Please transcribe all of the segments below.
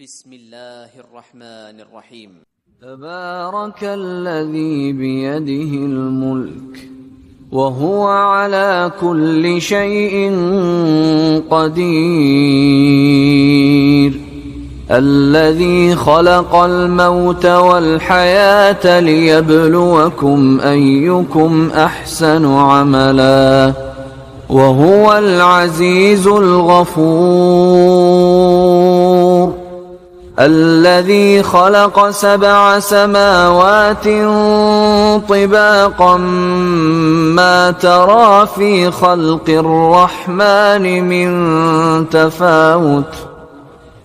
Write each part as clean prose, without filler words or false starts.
بسم الله الرحمن الرحيم. تبارك الذي بيده الملك وهو على كل شيء قدير، الذي خلق الموت والحياة ليبلوكم أيكم أحسن عملا وهو العزيز الغفور، الذي خلق 7 سماوات طباقا ما ترى في خلق الرحمن من تفاوت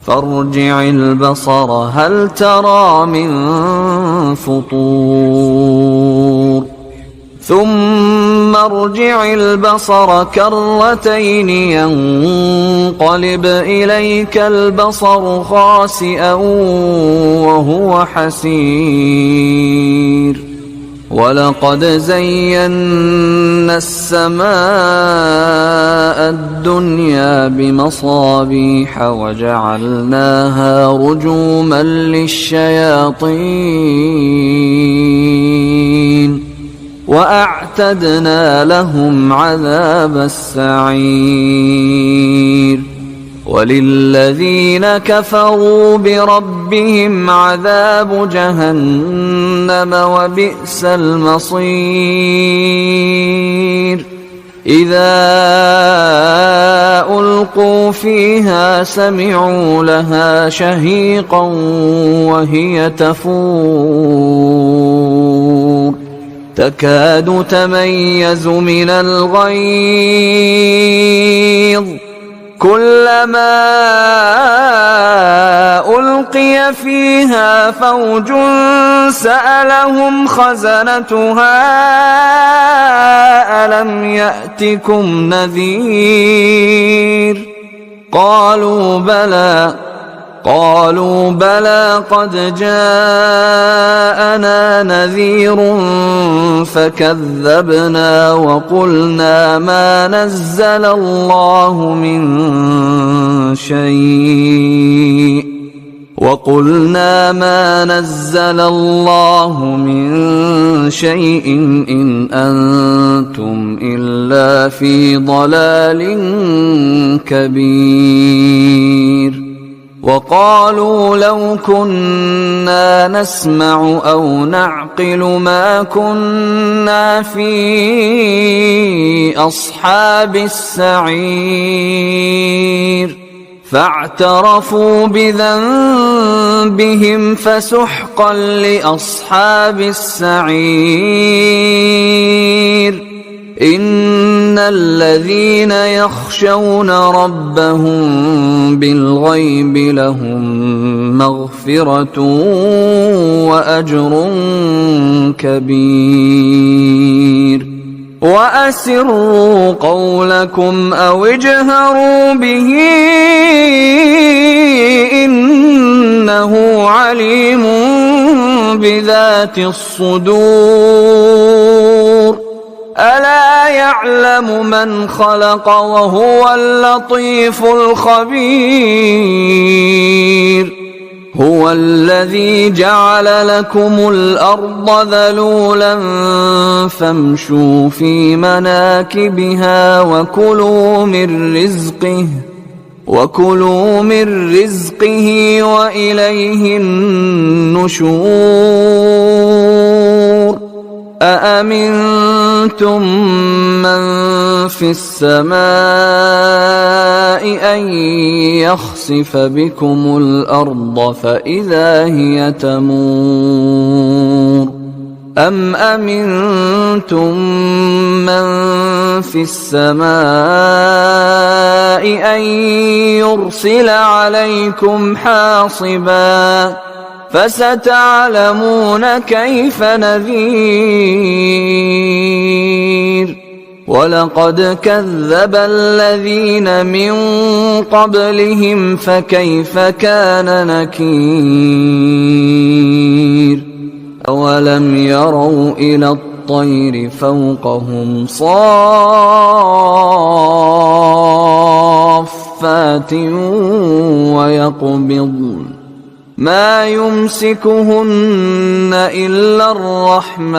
فارجع البصر هل ترى من فطور ثم ارجع البصر كرتين ينقلب إليك البصر خاسئا وهو حسير، ولقد زينا السماء الدنيا بمصابيح وجعلناها رجوما للشياطين وأعتدنا لهم عذاب السعير، وللذين كفروا بربهم عذاب جهنم وبئس المصير. إذا ألقوا فيها سمعوا لها شهيقا وهي تفور تكاد تميز من الغيظ، كلما ألقي فيها فوج سألهم خزنتها ألم يأتكم نذير قالوا بلى قد جاءنا نذير فكذبنا وقلنا ما نزل الله من شيء إن أنتم إلا في ضلال كبير. وقالوا لو كنا نسمع أو نعقل ما كنا في أصحاب السعير، فاعترفوا بذنبهم فسحقا لأصحاب السعير. إن الذين يخشون ربهم بالغيب لهم مغفرة وأجر كبير. وأسروا قولكم أو اجهروا به إنه عليم بذات الصدور. ألا يعلم من خلق وهو اللطيف الخبير. هو الذي جعل لكم الأرض ذلولا فامشوا في مناكبها وكلوا من رزقه وإليه النشور. أأمنتم من في السماء أن يخسف بكم الأرض فإذا هي تمور، أم أمنتم من في السماء أن يرسل عليكم حاصبا فستعلمون كيف نذير. ولقد كذب الذين من قبلهم فكيف كان نكير. أولم يروا إلى الطير فوقهم صافات ويقبضن ما يمسكهن إلا الرحمن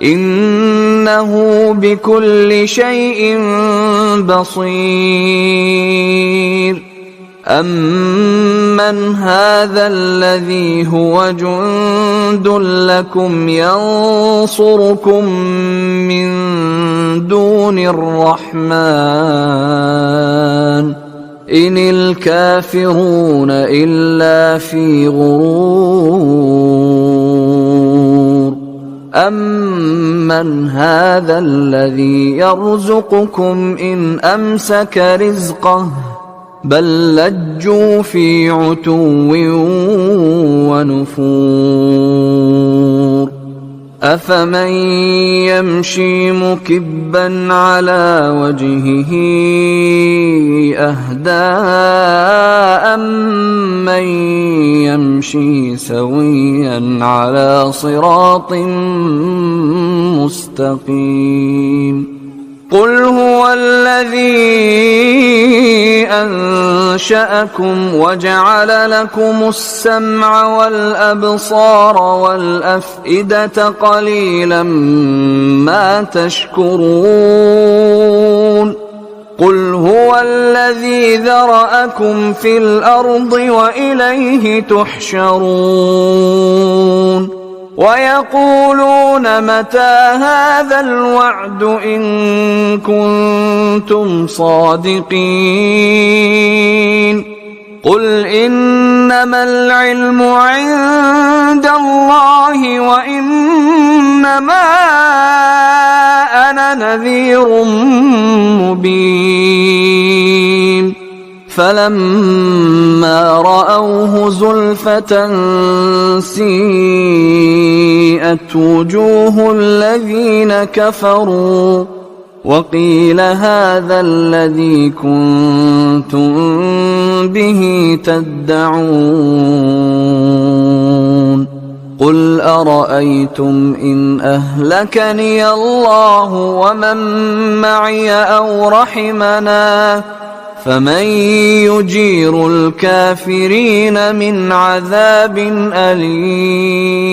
إنه بكل شيء بصير أمن هذا الذي هو جند لكم ينصركم من دون الرحمن إن الكافرون إلا في غرور أمن هذا الذي يرزقكم إن أمسك رزقه بل لجوا في عتو ونفور أفمن يمشي مكبا على وجهه أهدى أمن يمشي سويا على صراط مستقيم قل هو الذي أنشأكم وجعل لكم السمع والأبصار والأفئدة قليلا ما تشكرون قل هو الذي ذرأكم في الأرض وإليه تحشرون ويقولون متى هذا الوعد إن كنتم صادقين قل إنما العلم عند الله وإنما أنا نذير مبين فلما رأوه زلفة سيئت وجوه الذين كفروا وقيل هذا الذي كنتم به تدعون قل أرأيتم إن أهلكني الله ومن معي أو رحمنا فمن يجير الكافرين من عذاب أليم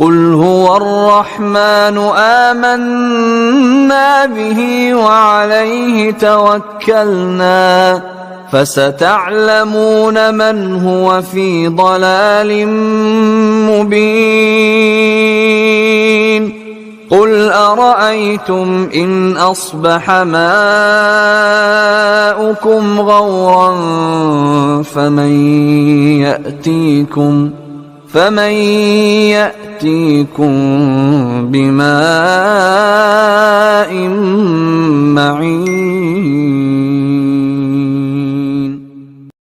قل هو الرحمن آمنا به وعليه توكلنا فستعلمون من هو في ضلال مبين قل أرأيتم إن أصبح ماؤكم غورا فمن يأتيكم بماء معين